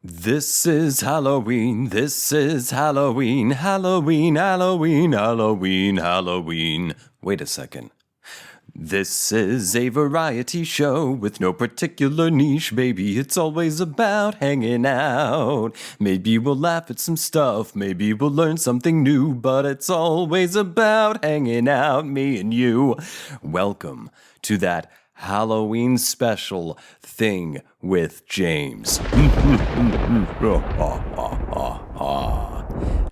This is Halloween, this is Halloween, Halloween, Halloween, Halloween, Halloween. Wait a second. This is a variety show with no particular niche, baby. It's always about hanging out. Maybe we'll laugh at some stuff, maybe we'll learn something new, but it's always about hanging out, me and you. Welcome to that Halloween special thing with James.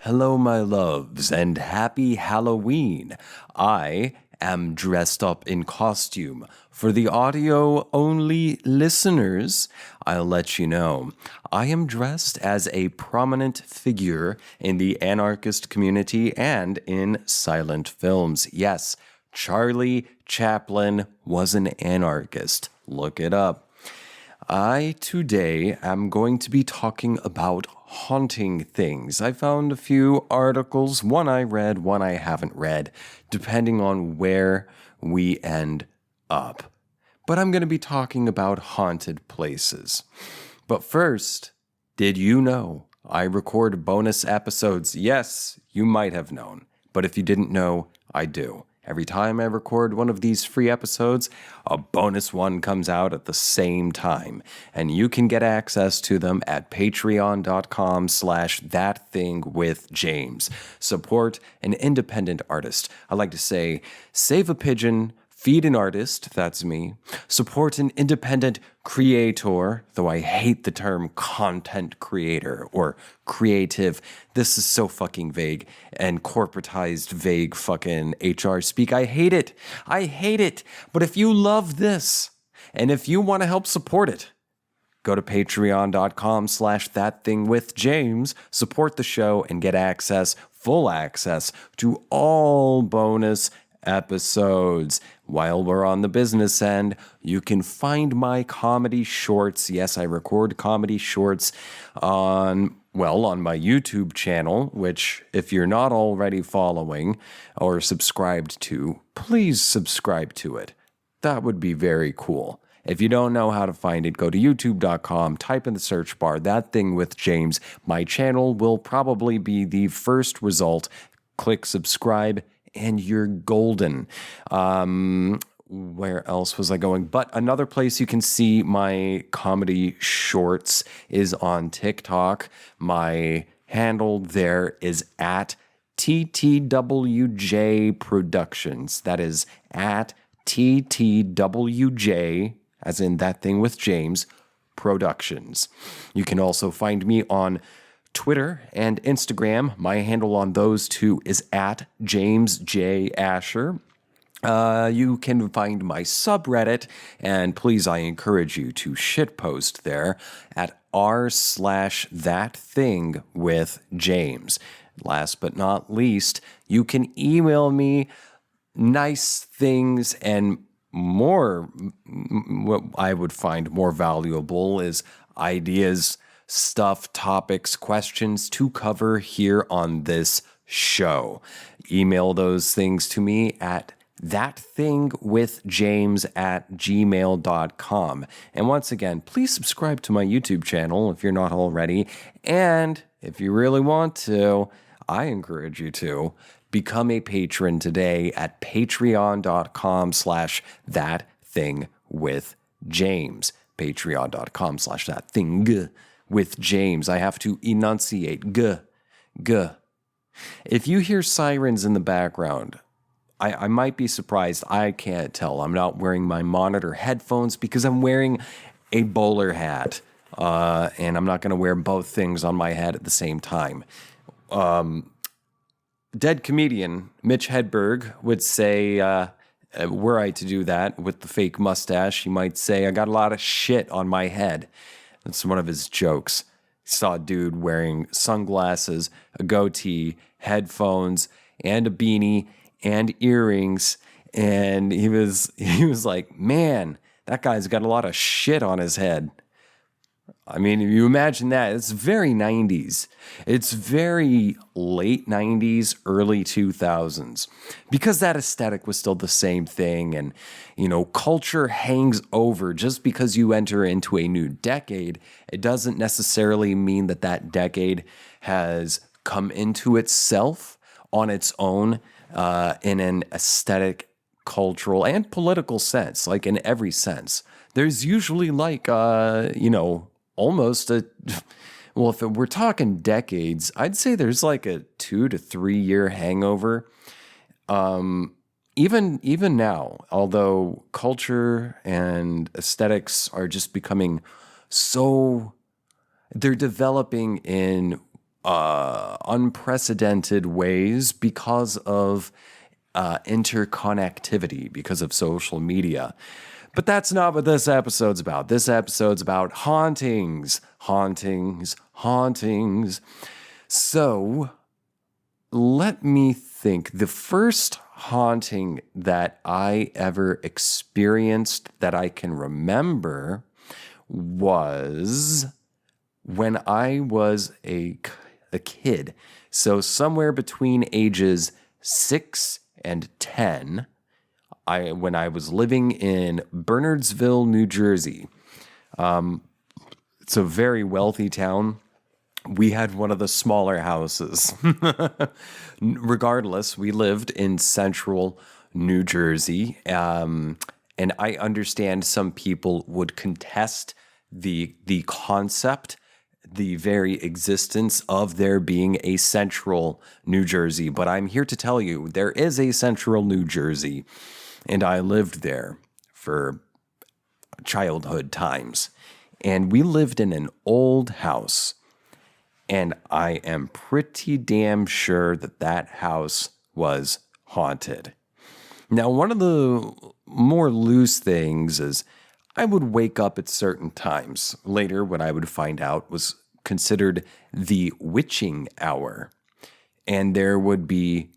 Hello, my loves, and happy Halloween. I am dressed up in costume. For the audio-only listeners, I'll let you know. I am dressed as a prominent figure in the anarchist community and in silent films. Yes, Charlie Chaplin was an anarchist. Look it up. I today am going to be talking about haunting things. I found a few articles, one I read, one I haven't read, depending on where we end up. But I'm going to be talking about haunted places. But first, did you know I record bonus episodes? Yes, you might have known. But if you didn't know, I do. Every time I record one of these free episodes, a bonus one comes out at the same time. And you can get access to them at patreon.com/ThatThingWithJames. Support an independent artist. I like to say, save a pigeon, feed an artist, that's me. Support an independent creator, though I hate the term content creator or creative. This is so fucking vague and corporatized, vague fucking HR speak. I hate it. I hate it. But if you love this and if you want to help support it, go to patreon.com/ThatThingWithJames, support the show, and get access, full access, to all bonus episodes. While we're on the business end, you can find my comedy shorts. Yes, I record comedy shorts on my YouTube channel, which if you're not already following or subscribed to, please subscribe to it. That would be very cool. If you don't know how to find it, go to youtube.com, type in the search bar, That Thing with James. My channel will probably be the first result. Click subscribe and you're golden. Where else was I going? But another place you can see my comedy shorts is on TikTok. My handle there is at TTWJ Productions. That is at TTWJ, as in That Thing with James, Productions. You can also find me on Twitter and Instagram. My handle on those two is at James J. Asher. You can find my subreddit, and please, I encourage you to shitpost there at r/thatthingwithjames. Last but not least, you can email me nice things and more. What I would find more valuable is ideas, stuff, topics, questions to cover here on this show. Email those things to me at thatthingwithjames@gmail.com. And once again, please subscribe to my YouTube channel if you're not already. And if you really want to, I encourage you to become a patron today at patreon.com/thatthingwithjames. patreon.com/thatthingwithjames. I have to enunciate g. If you hear sirens in the background, I might be surprised. I can't tell. I'm not wearing my monitor headphones because I'm wearing a bowler hat. And I'm not going to wear both things on my head at the same time. Dead comedian Mitch Hedberg would say, were I to do that with the fake mustache, he might say, I got a lot of shit on my head. That's one of his jokes. He saw a dude wearing sunglasses, a goatee, headphones, and a beanie, and earrings, and he was like, man, that guy's got a lot of shit on his head. I mean, if you imagine that, it's very 90s. It's very late 90s, early 2000s. Because that aesthetic was still the same thing. And, culture hangs over. Just because you enter into a new decade, it doesn't necessarily mean that that decade has come into itself on its own in an aesthetic, cultural, and political sense, like in every sense. There's usually almost well, if we're talking decades, I'd say there's like a 2 to 3 year hangover. Even now, although culture and aesthetics are just becoming they're developing in unprecedented ways because of interconnectivity, because of social media. But that's not what this episode's about. This episode's about hauntings. So let me think. The first haunting that I ever experienced that I can remember was when I was a kid. So somewhere between ages 6 and 10, when I was living in Bernardsville, New Jersey. It's a very wealthy town. We had one of the smaller houses. Regardless, we lived in central New Jersey. And I understand some people would contest the concept, the very existence of there being a central New Jersey. But I'm here to tell you, there is a central New Jersey. And I lived there for childhood times. And we lived in an old house. And I am pretty damn sure that that house was haunted. Now, one of the more loose things is I would wake up at certain times. Later, what I would find out was considered the witching hour. And there would be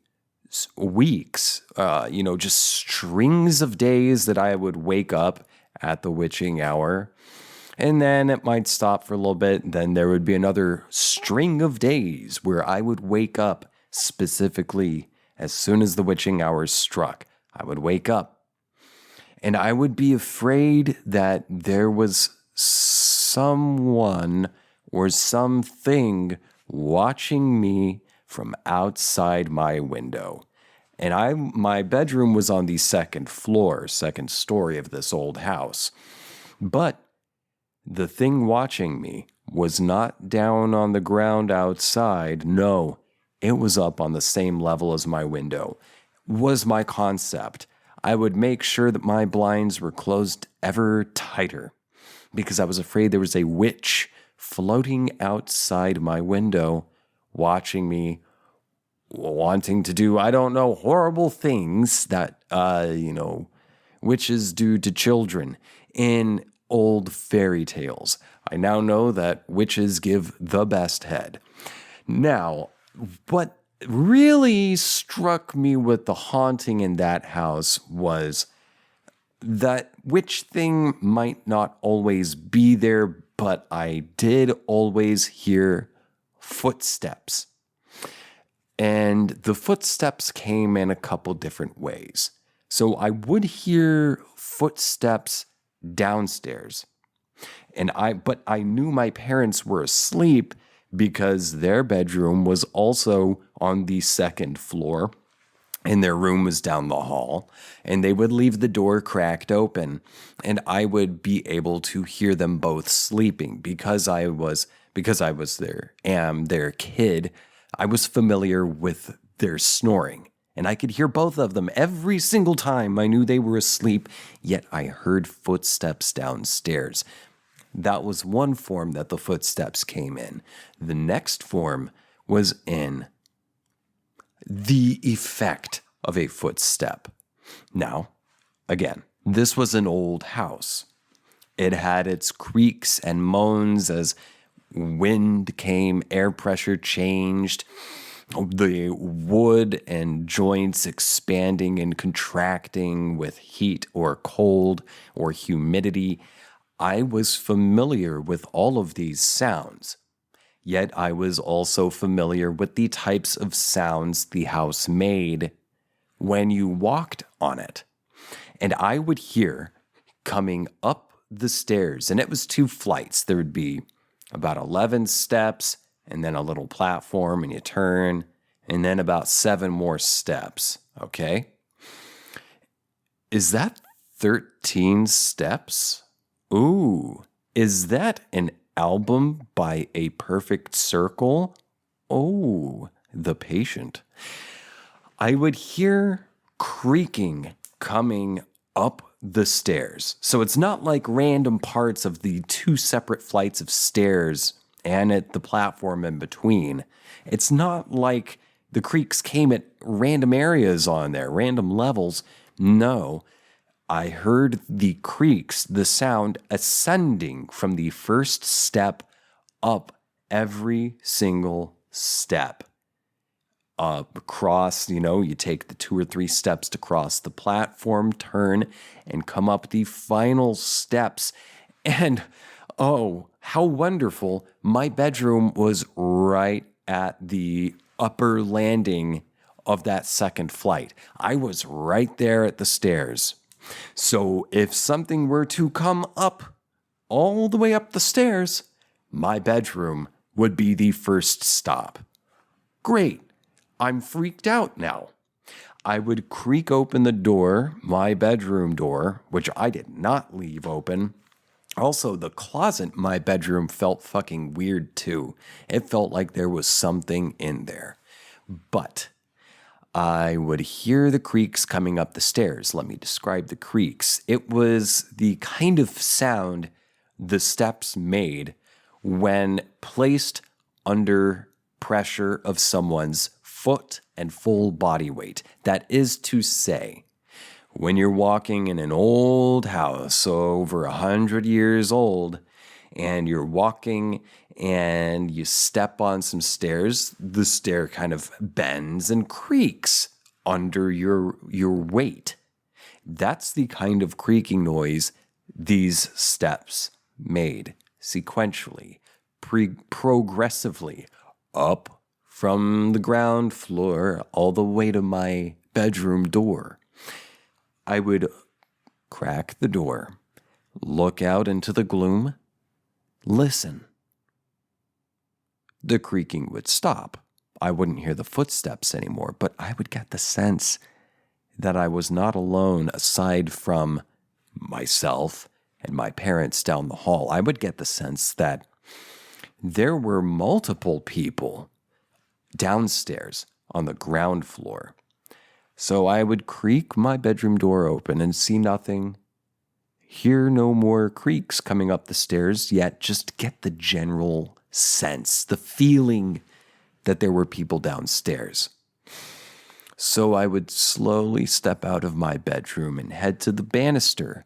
weeks, just strings of days that I would wake up at the witching hour. And then it might stop for a little bit. Then there would be another string of days where I would wake up specifically as soon as the witching hour struck. I would wake up and I would be afraid that there was someone or something watching me from outside my window. And my bedroom was on the second story of this old house. But the thing watching me was not down on the ground outside. No, it was up on the same level as my window. Was my concept. I would make sure that my blinds were closed ever tighter because I was afraid there was a witch floating outside my window watching me, wanting to do, I don't know, horrible things that, witches do to children in old fairy tales. I now know that witches give the best head. Now, what really struck me with the haunting in that house was that witch thing might not always be there, but I did always hear footsteps. And the footsteps came in a couple different ways. So I would hear footsteps downstairs. But I knew my parents were asleep because their bedroom was also on the second floor and their room was down the hall, and they would leave the door cracked open, and I would be able to hear them both sleeping because I was their kid. I was familiar with their snoring, and I could hear both of them every single time I knew they were asleep, yet I heard footsteps downstairs. That was one form that the footsteps came in. The next form was in the effect of a footstep. Now, again, this was an old house. It had its creaks and moans as wind came, air pressure changed, the wood and joints expanding and contracting with heat or cold or humidity. I was familiar with all of these sounds, yet I was also familiar with the types of sounds the house made when you walked on it. And I would hear coming up the stairs, and it was 2 flights. There would be about 11 steps, and then a little platform, and you turn, and then about 7 more steps, okay? Is that 13 steps? Ooh, is that an album by A Perfect Circle? Oh, The Patient. I would hear creaking coming up the stairs. So it's not like random parts of the 2 separate flights of stairs and at the platform in between. It's not like the creaks came at random areas on there, random levels. No, I heard the creaks, the sound ascending from the first step up every single step. Across, you take the 2 or 3 steps to cross the platform, turn, and come up the final steps. And oh, how wonderful. My bedroom was right at the upper landing of that second flight. I was right there at the stairs. So if something were to come up all the way up the stairs, my bedroom would be the first stop. Great. I'm freaked out now. I would creak open the door, my bedroom door, which I did not leave open. Also, the closet in my bedroom felt fucking weird too. It felt like there was something in there. But I would hear the creaks coming up the stairs. Let me describe the creaks. It was the kind of sound the steps made when placed under pressure of someone's foot and full body weight. That is to say, when you're walking in an old house over 100 years old, and you're walking and you step on some stairs, the stair kind of bends and creaks under your weight. That's the kind of creaking noise these steps made sequentially, progressively, up from the ground floor all the way to my bedroom door. I would crack the door, look out into the gloom, listen. The creaking would stop. I wouldn't hear the footsteps anymore, but I would get the sense that I was not alone aside from myself and my parents down the hall. I would get the sense that there were multiple people downstairs on the ground floor. So I would creak my bedroom door open and see nothing, hear no more creaks coming up the stairs, yet just get the general sense, the feeling that there were people downstairs. So I would slowly step out of my bedroom and head to the banister.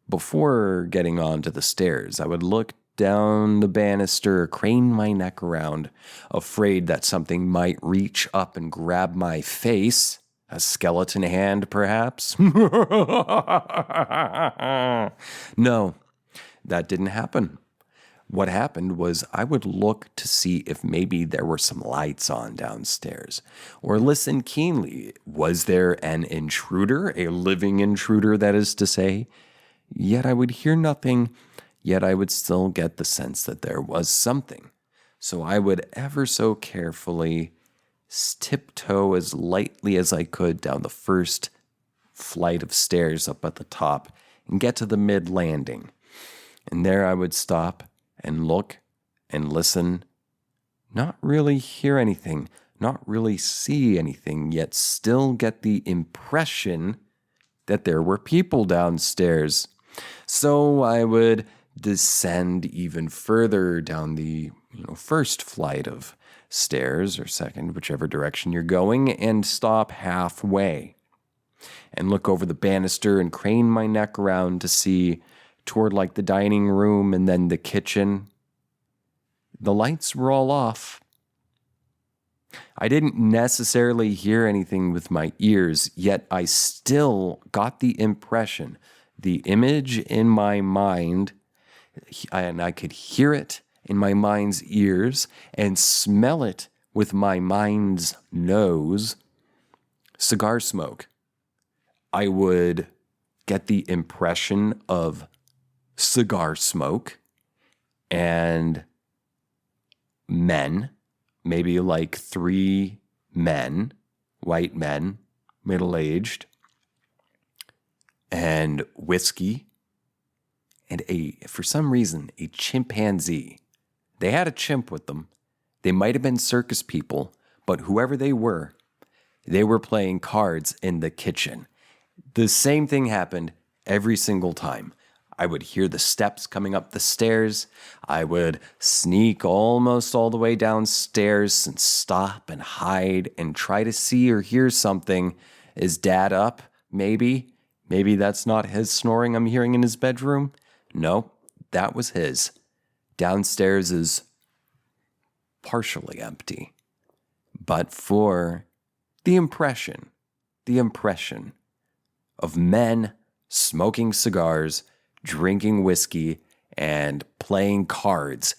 Before getting onto the stairs, I would look down the banister, crane my neck around, afraid that something might reach up and grab my face. A skeleton hand, perhaps? No, that didn't happen. What happened was I would look to see if maybe there were some lights on downstairs, or listen keenly. Was there an intruder, a living intruder, that is to say? Yet I would hear nothing, yet I would still get the sense that there was something. So I would ever so carefully tiptoe as lightly as I could down the first flight of stairs up at the top and get to the mid-landing. And there I would stop and look and listen, not really hear anything, not really see anything, yet still get the impression that there were people downstairs. So I would descend even further down the first flight of stairs, or second, whichever direction you're going, and stop halfway and look over the banister and crane my neck around to see toward like the dining room and then the kitchen. The lights were all off. I didn't necessarily hear anything with my ears, yet I still got the impression, the image in my mind and I could hear it in my mind's ears and smell it with my mind's nose, cigar smoke. I would get the impression of cigar smoke and men, maybe like 3 men, white men, middle-aged, and whiskey, and for some reason, a chimpanzee. They had a chimp with them. They might have been circus people, but whoever they were playing cards in the kitchen. The same thing happened every single time. I would hear the steps coming up the stairs. I would sneak almost all the way downstairs and stop and hide and try to see or hear something. Is Dad up? Maybe. Maybe that's not his snoring I'm hearing in his bedroom. No, that was his. Downstairs is partially empty. But for the impression of men smoking cigars, drinking whiskey, and playing cards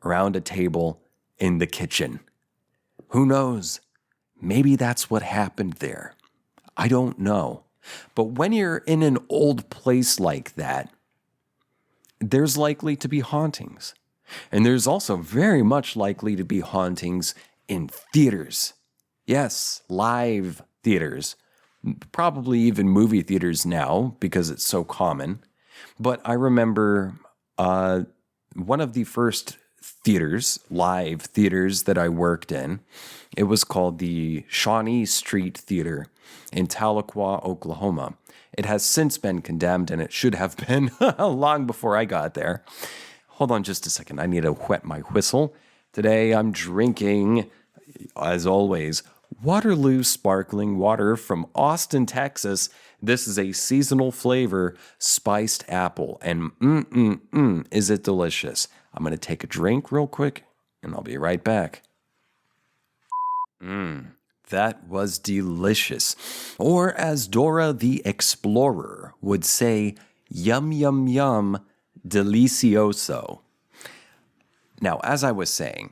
around a table in the kitchen. Who knows? Maybe that's what happened there. I don't know. But when you're in an old place like that, there's likely to be hauntings. And there's also very much likely to be hauntings in theaters. Yes, live theaters. Probably even movie theaters now because it's so common. But I remember one of the first theaters, live theaters that I worked in, it was called the Shawnee Street Theater in Tahlequah, Oklahoma. It has since been condemned, and it should have been long before I got there. Hold on just a second. I need to wet my whistle. Today I'm drinking, as always, Waterloo sparkling water from Austin, Texas. This is a seasonal flavor, spiced apple, and is it delicious? I'm going to take a drink real quick, and I'll be right back. That was delicious. Or as Dora the Explorer would say, yum, yum, yum, delicioso. Now, as I was saying,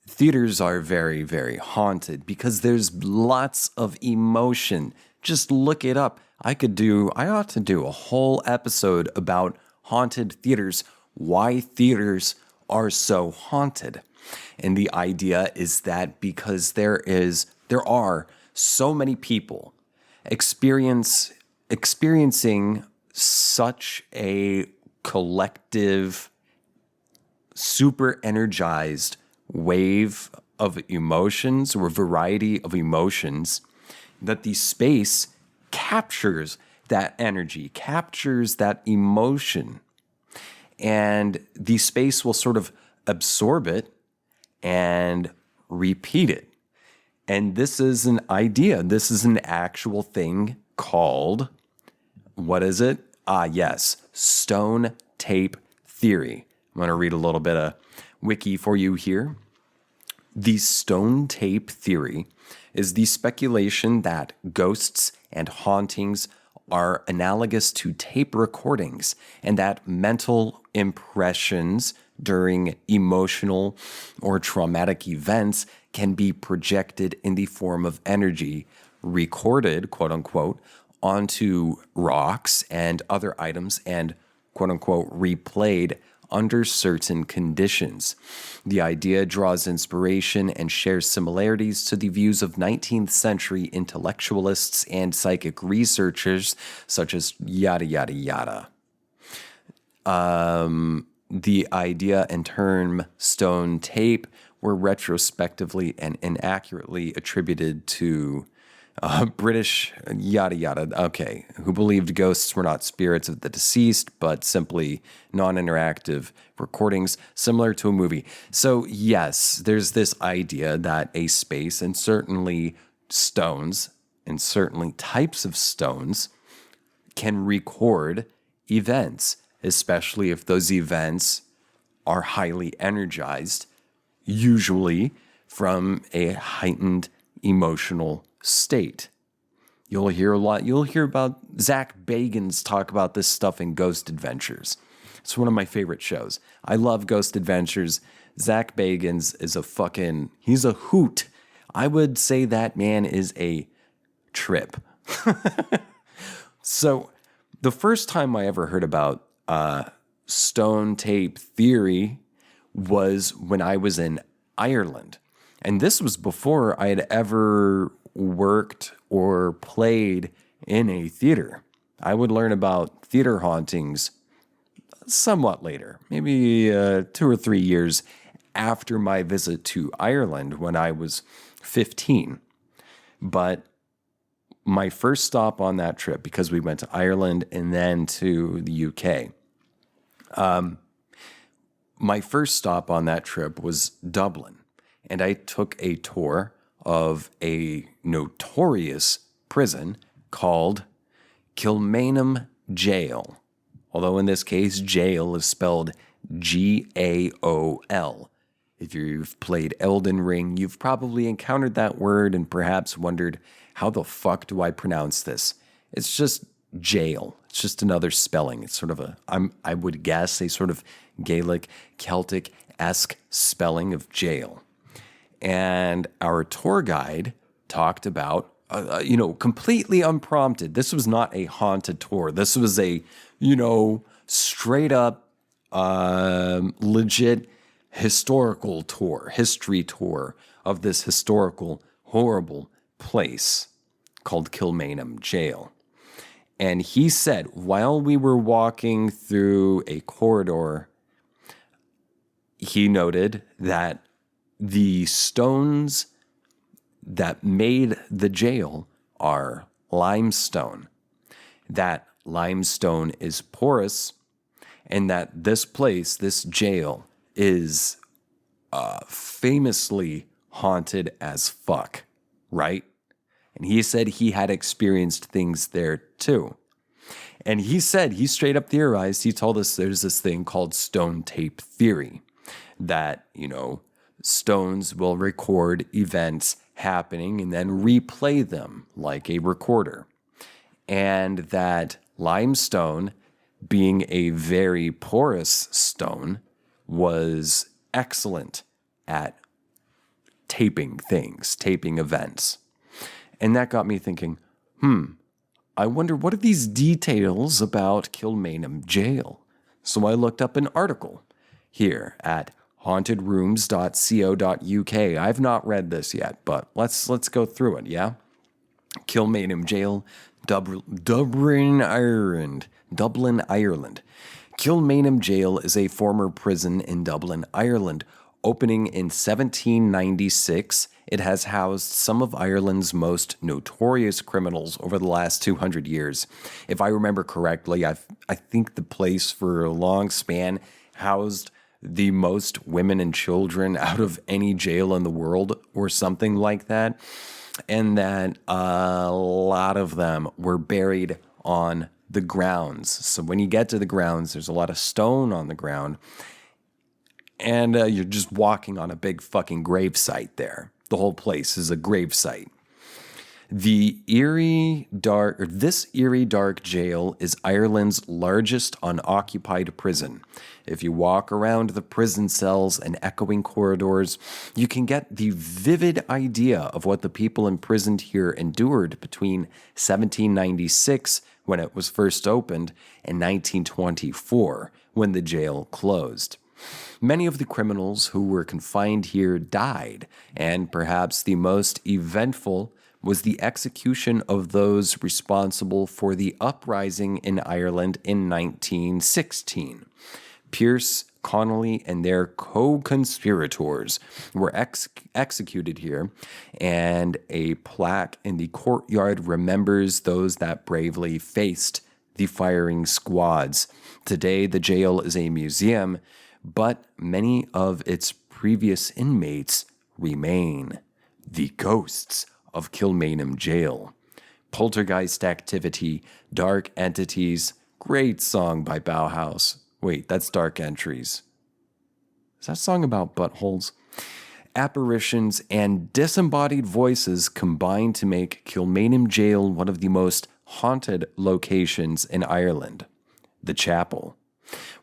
theaters are very, very haunted because there's lots of emotion. Just look it up. I ought to do a whole episode about haunted theaters, why theaters are so haunted. And the idea is that because there are so many people experiencing such a collective, super energized wave of emotions or variety of emotions, that the space captures that energy, captures that emotion, and the space will sort of absorb it and repeat it. And this is an idea. This is an actual thing called, what is it? Yes, stone tape theory. I'm going to read a little bit of wiki for you here. The stone tape theory is the speculation that ghosts and hauntings are analogous to tape recordings and that mental impressions during emotional or traumatic events can be projected in the form of energy recorded, quote unquote, onto rocks and other items and, quote unquote, replayed under certain conditions. The idea draws inspiration and shares similarities to the views of 19th century intellectualists and psychic researchers such as yada, yada, yada. The idea and term stone tape were retrospectively and inaccurately attributed to British yada yada, okay, who believed ghosts were not spirits of the deceased, but simply non-interactive recordings similar to a movie. So yes, there's this idea that a space, and certainly stones, and certainly types of stones, can record events, especially if those events are highly energized, usually from a heightened emotional state. You'll hear about Zach Bagans talk about this stuff in Ghost Adventures. It's one of my favorite shows. I love Ghost Adventures. Zach Bagans is he's a hoot. I would say that man is a trip. So the first time I ever heard about stone tape theory was when I was in Ireland. And this was before I had ever worked or played in a theater. I would learn about theater hauntings somewhat later, maybe 2 or 3 years after my visit to Ireland when I was 15. But my first stop on that trip, because we went to Ireland and then to the UK, my first stop on that trip was Dublin. And I took a tour of a notorious prison called Kilmainham Jail. Although in this case, jail is spelled G-A-O-L. If you've played Elden Ring, you've probably encountered that word and perhaps wondered, how the fuck do I pronounce this? It's just jail. It's just another spelling. It's sort of I would guess, a sort of Gaelic, Celtic-esque spelling of jail. And our tour guide talked about, completely unprompted. This was not a haunted tour. This was a, straight up, legit historical tour, history tour of this historical, horrible place called Kilmainham Jail. And he said, while we were walking through a corridor, he noted that the stones that made the jail are limestone. That limestone is porous, and that this place, this jail, is famously haunted as fuck, right? And he said he had experienced things there too. And he said, he straight up theorized, he told us there's this thing called stone tape theory, that, stones will record events happening and then replay them like a recorder. And that limestone, being a very porous stone, was excellent at taping things, taping events. And that got me thinking, I wonder, what are these details about Kilmainham Jail? So I looked up an article here at hauntedrooms.co.uk. I've not read this yet, but let's go through it, yeah? Kilmainham Jail, Dublin, Ireland. Kilmainham Jail is a former prison in Dublin, Ireland. Opening in 1796, it has housed some of Ireland's most notorious criminals over the last 200 years. If I remember correctly, I think the place for a long span housed the most women and children out of any jail in the world or something like that. And that a lot of them were buried on the grounds. So when you get to the grounds, there's a lot of stone on the ground. And you're just walking on a big fucking grave site there. The whole place is a grave site. This eerie dark jail is Ireland's largest unoccupied prison. If you walk around the prison cells and echoing corridors, you can get the vivid idea of what the people imprisoned here endured between 1796, when it was first opened, and 1924, when the jail closed. Many of the criminals who were confined here died, and perhaps the most eventful was the execution of those responsible for the uprising in Ireland in 1916. Pierce, Connolly, and their co-conspirators were executed here, and a plaque in the courtyard remembers those that bravely faced the firing squads. Today, the jail is a museum, but many of its previous inmates remain. The ghosts of Kilmainham Jail. Poltergeist activity, dark entities. Great song by Bauhaus. Wait, that's Dark Entries. Is that song about buttholes? Apparitions and disembodied voices combine to make Kilmainham Jail one of the most haunted locations in Ireland. The chapel.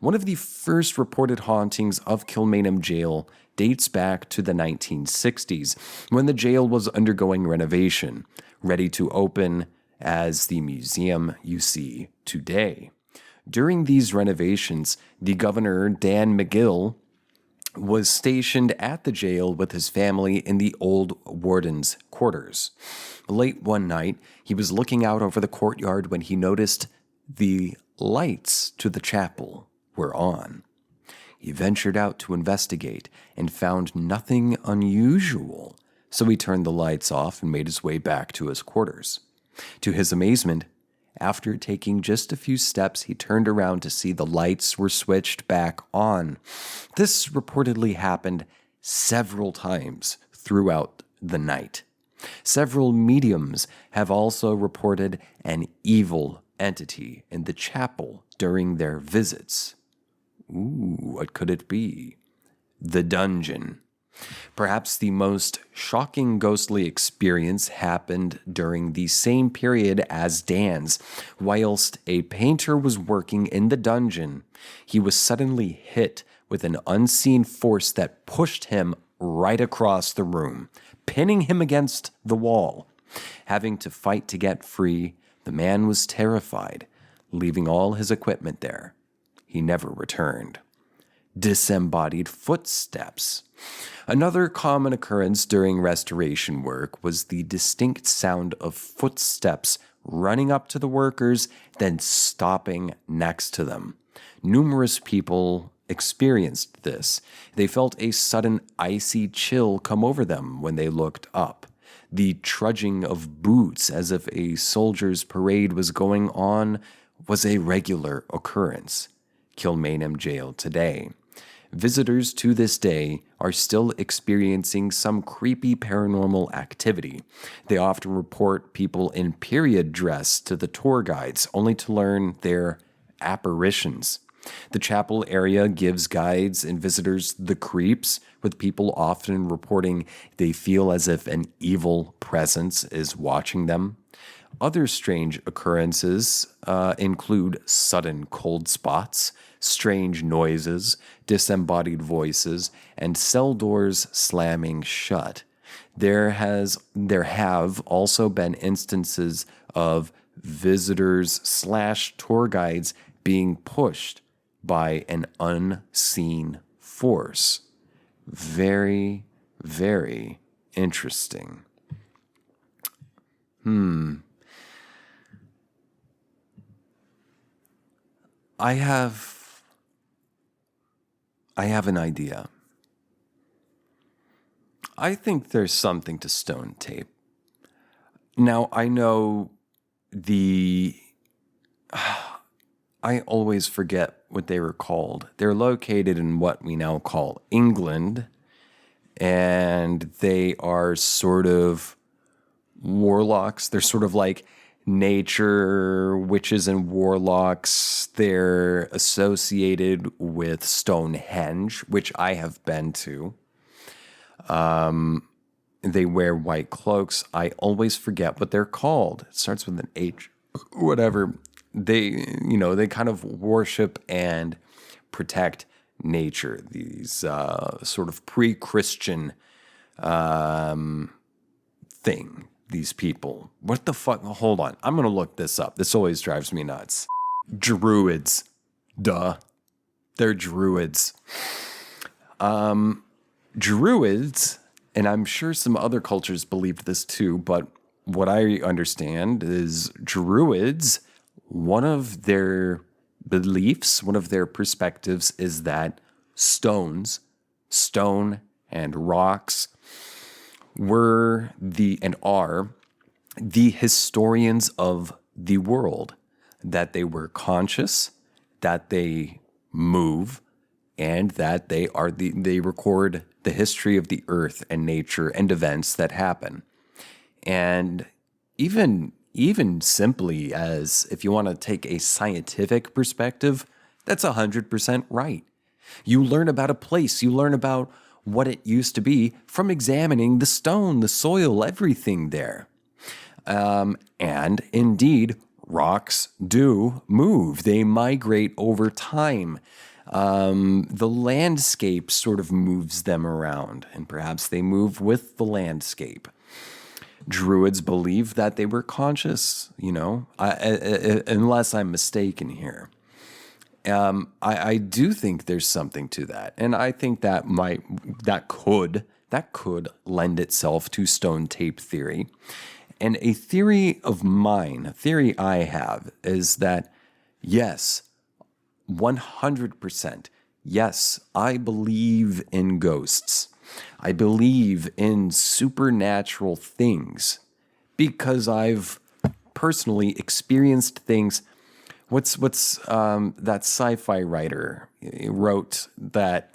One of the first reported hauntings of Kilmainham Jail dates back to the 1960s, when the jail was undergoing renovation, ready to open as the museum you see today. During these renovations, the governor, Dan McGill, was stationed at the jail with his family in the old warden's quarters. Late one night, he was looking out over the courtyard when he noticed the lights to the chapel were on. He ventured out to investigate and found nothing unusual, so he turned the lights off and made his way back to his quarters. To his amazement, after taking just a few steps, he turned around to see the lights were switched back on. This reportedly happened several times throughout the night. Several mediums have also reported an evil entity in the chapel during their visits. Ooh, what could it be? The dungeon. Perhaps the most shocking ghostly experience happened during the same period as Dan's. Whilst a painter was working in the dungeon, he was suddenly hit with an unseen force that pushed him right across the room, pinning him against the wall. Having to fight to get free, the man was terrified, leaving all his equipment there. He never returned. Disembodied footsteps. Another common occurrence during restoration work was the distinct sound of footsteps running up to the workers, then stopping next to them. Numerous people experienced this. They felt a sudden icy chill come over them when they looked up. The trudging of boots as if a soldier's parade was going on was a regular occurrence. Kilmainham Jail today. Visitors to this day are still experiencing some creepy paranormal activity. They often report people in period dress to the tour guides, only to learn they're apparitions. The chapel area gives guides and visitors the creeps, with people often reporting they feel as if an evil presence is watching them. Other strange occurrences include sudden cold spots, strange noises, disembodied voices, and cell doors slamming shut. There have also been instances of visitors/tour guides being pushed by an unseen force. Very, very interesting. I have an idea. I think there's something to stone tape. Now, I know I always forget what they were called. They're located in what we now call England, and they are sort of warlocks. They're sort of like nature witches and warlocks. They're associated with Stonehenge, which I have been to. They wear white cloaks. I always forget what they're called. It starts with an H, whatever. They kind of worship and protect nature. These sort of pre-Christian thing. These people. What the fuck? Hold on. I'm going to look this up. This always drives me nuts. Druids. Duh. They're Druids. Druids, and I'm sure some other cultures believed this too, but what I understand is Druids, one of their beliefs, one of their perspectives is that stone and rocks were and are the historians of the world, that they were conscious, that they move, and that they record the history of the earth and nature and events that happen. And even simply as if you want to take a scientific perspective, that's 100% right. You learn about a place, you learn about what it used to be from examining the stone, the soil, everything there. And indeed, Rocks do move. They migrate over time. The landscape sort of moves them around, and perhaps they move with the landscape. Druids believe that they were conscious, unless I'm mistaken here. I do think there's something to that, and I think that could lend itself to stone tape theory. And a theory I have is that, yes, 100%, yes, I believe in ghosts. I believe in supernatural things because I've personally experienced things. What's that sci-fi writer wrote that,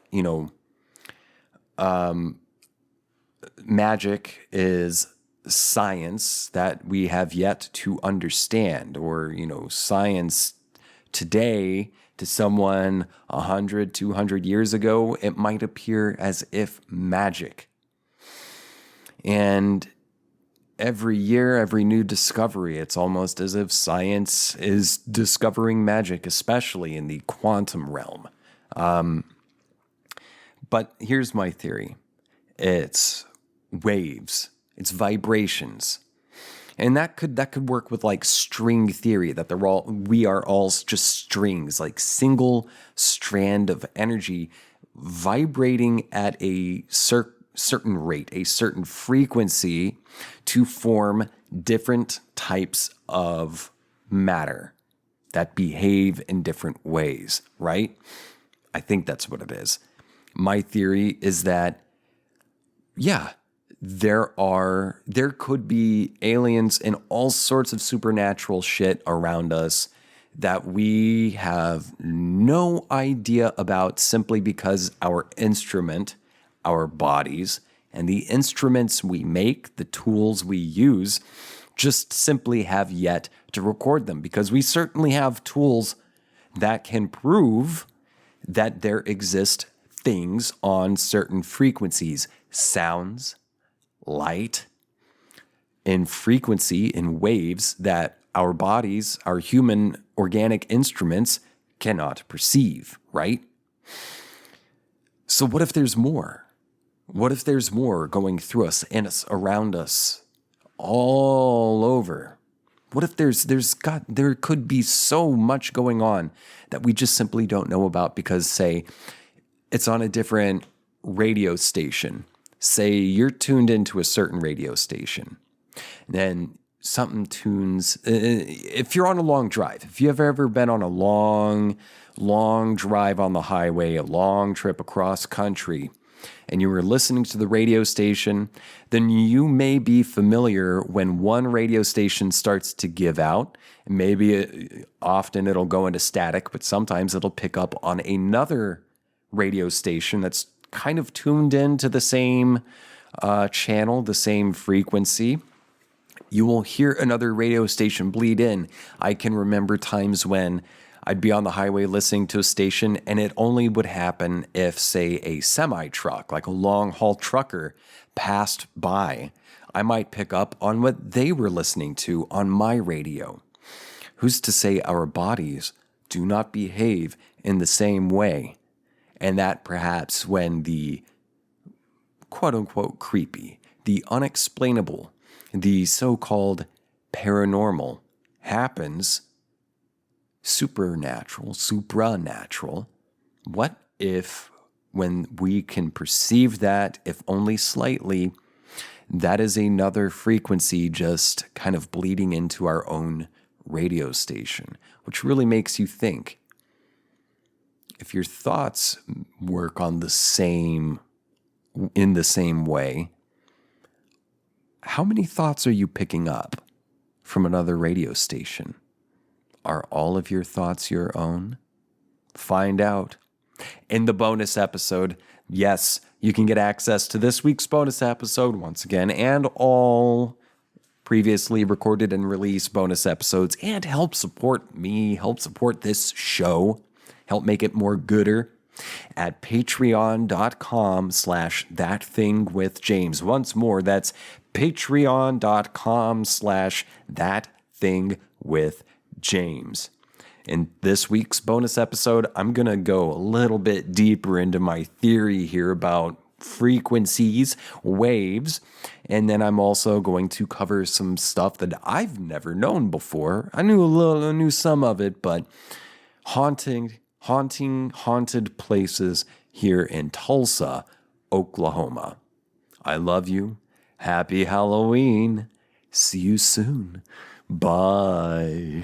magic is science that we have yet to understand, or, science today to someone 100, 200 years ago, it might appear as if magic. And every year, every new discovery, it's almost as if science is discovering magic, especially in the quantum realm. But here's my theory. It's waves. It's vibrations. And that could work with like string theory, that we are all just strings, like single strand of energy vibrating at a certain rate, a certain frequency to form different types of matter that behave in different ways, right? I think that's what it is. My theory is that, yeah, there could be aliens and all sorts of supernatural shit around us that we have no idea about, simply because our instrument, our bodies, and the instruments we make, the tools we use, just simply have yet to record them. Because we certainly have tools that can prove that there exist things on certain frequencies, sounds, light, in frequency, in waves that our bodies, our human organic instruments cannot perceive, right? So what if there's more? What if there's more going through us and us around us all over? What if there could be so much going on that we just simply don't know about because, say, it's on a different radio station. Say you're tuned into a certain radio station, and then something tunes. If you're on a long drive, if you've ever been on a long drive on the highway, a long trip across country, and you were listening to the radio station, then you may be familiar when one radio station starts to give out. Maybe often it'll go into static, but sometimes it'll pick up on another radio station that's kind of tuned into the same channel, the same frequency. You will hear another radio station bleed in. I can remember times when I'd be on the highway listening to a station, and it only would happen if, say, a semi-truck, like a long-haul trucker, passed by. I might pick up on what they were listening to on my radio. Who's to say our bodies do not behave in the same way? And that perhaps when the quote-unquote creepy, the unexplainable, the so-called paranormal happens, supernatural, what if when we can perceive that, if only slightly, that is another frequency just kind of bleeding into our own radio station, which really makes you think. If your thoughts work in the same way, how many thoughts are you picking up from another radio station? Are all of your thoughts your own? Find out in the bonus episode. Yes, you can get access to this week's bonus episode once again, and all previously recorded and released bonus episodes, and help support me, help support this show, help make it more gooder at patreon.com/thatthingwithjames. Once more, that's patreon.com/thatthingwithjames. James. In this week's bonus episode, I'm going to go a little bit deeper into my theory here about frequencies, waves, and then I'm also going to cover some stuff that I've never known before. I knew some of it, but haunted places here in Tulsa, Oklahoma. I love you. Happy Halloween. See you soon. Bye.